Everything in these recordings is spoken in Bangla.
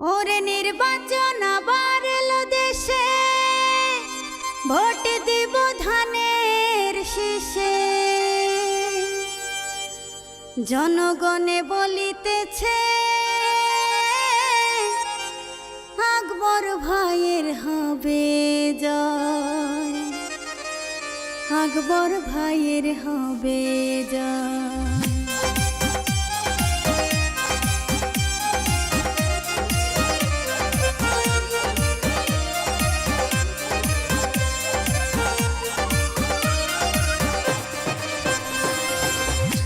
ওরে নির্বাচন আবার এলো দেশে, ভোট দিব ধানের শীষে। জনগণে বলিতেছে আকবর ভাইয়ের হবে জয়, আকবর ভাইয়ের হবে জয়।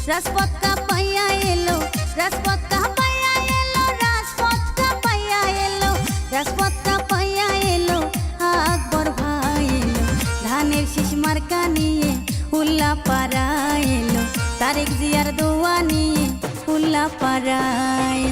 राजपथ का पहिया एलो, राजपथ का पहिया एलो, राजपथ का पहिया एलो, राजपथ का पहिया एलो, আকবর ভাই এলো। ধানের শীষ মার্কা নিয়ে উল্লাপাড়া এলো, তারেক জিয়ার দোয়া নিয়ে উল্লাপাড়ায়।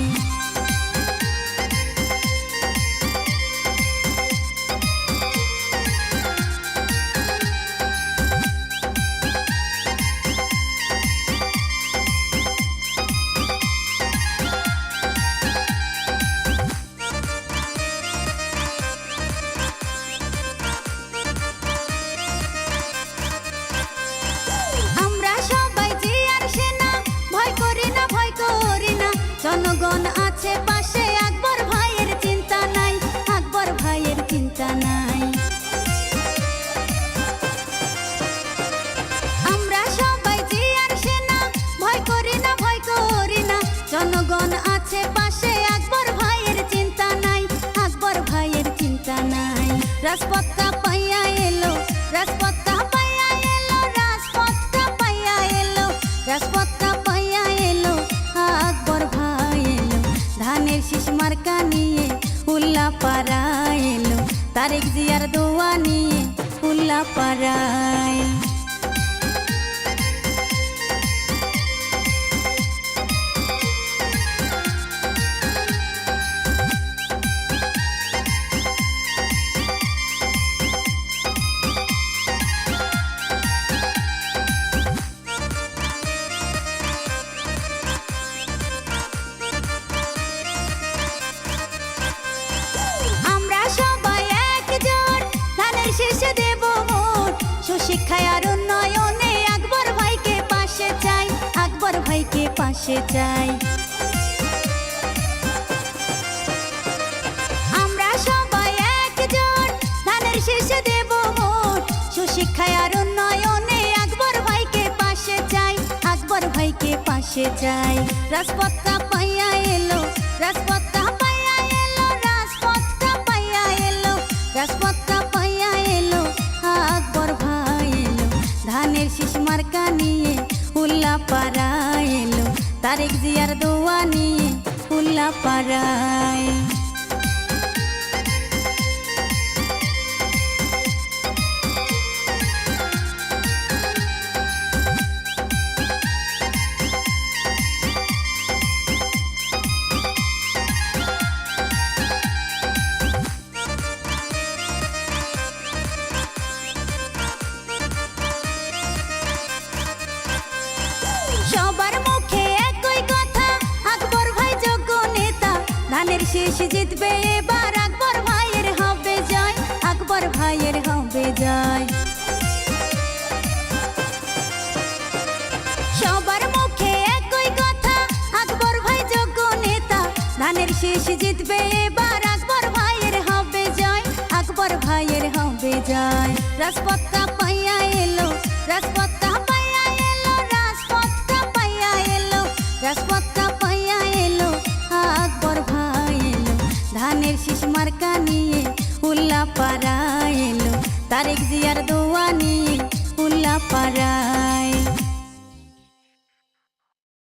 জনগণ আছে পাশে, আকবর ভাইয়ের চিন্তা নাই, আকবর ভাইয়ের চিন্তা নাই। আমরা সবাই জিয়ার সেনা, ভয় করি না, ভয় করি না। জনগণ আছে পাশে, আকবর ভাইয়ের চিন্তা নাই, আকবর ভাইয়ের চিন্তা নাই। রাজপথ কা পাইয়া এলো, রাজপথ কা পাইয়া এলো, রাজপথ কা পাইয়া এলো, রাজপথ কা পাইয়া এলো, আকবর ভাই এলো। ধানের শীষ মার্কা নিয়ে উল্লাপাড়া এলো, তারেক জিয়ার দোয়া নিয়ে উল্লাপাড়ায়। শিক্ষায় আর উন্নয়নে আকবর ভাইকে পাশে চাই, আকবর ভাইকে পাশে চাই। আমরা সবাই একজোট, ধানের শীষে দেব ভোট। সুশিক্ষায় আর উন্নয়নে আকবর ভাইকে পাশে চাই, আকবর ভাইকে পাশে চাই। রাজপথ কা পাইয়া এলো, রাজপথ কা পাইয়া এলো, রাজপথ কা পাইয়া এলো, রাজপথ কা পাইয়া এলো, আকবর ভাই এলো। ধানের শীষ মার্কা নিয়ে উল্লাপাড়া এলো, তারেক জিয়ার দোয়া নিয়ে উল্লাপাড়ায়। সবার মুখে একই কথা, আকবর ভাই যোগ্য নেতা। ধানের শীষ জিতবে এবার, আকবর ভাইয়ের হবে জয়, আকবর ভাইয়ের হবে জয়। সবার মুখে একই কথা, আকবর ভাই যোগ্য নেতা। ধানের শীষ জিতবে এবার, আকবর ভাইয়ের হবে জয়, আকবর ভাইয়ের হবে জয়। রাজপথ কা পাইয়া এলো, রাজপথ কা পাইয়া এলো, রাজপথ কা পাইয়া এলো, রাজপথ কা পাইয়া এলো, আকবর ভাই এলো। ধানের শীষ মার্কা নিয়ে উল্লাপাড়া এলো, তারেক জিয়ার দোয়া নিয়ে উল্লাপাড়ায়।